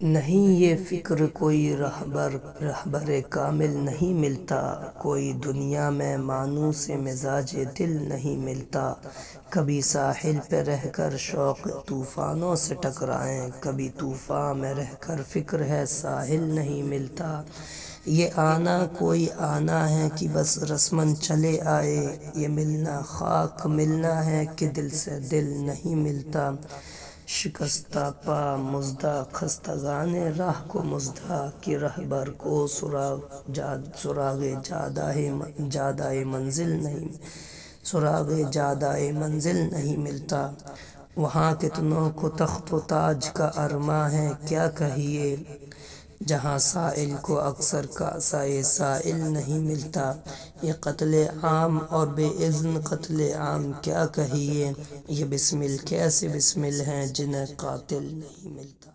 نہیں یہ فکر کوئی رہبر کامل نہیں ملتا، کوئی دنیا میں مانوس مزاج دل نہیں ملتا۔ کبھی ساحل پہ رہ کر شوق طوفانوں سے ٹکرائیں، کبھی طوفان میں رہ کر فکر ہے ساحل نہیں ملتا۔ یہ آنا کوئی آنا ہے کہ بس رسماً چلے آئے، یہ ملنا خاک ملنا ہے کہ دل سے دل نہیں ملتا۔ شکستہ پا مژدہ خستگان راہ کو مژدہ کہ رہبر کو سراغ منزل نہیں ملتا۔ وہاں کتنوں کو تخت و تاج کا ارماں ہے کیا کہیے، جہاں سائل کو اکثر کاسۂ سائل نہیں ملتا۔ یہ قتل عام اور بے اذن قتل عام کیا کہیے، یہ بسمل کیسے بسمل ہیں جنہیں قاتل نہیں ملتا۔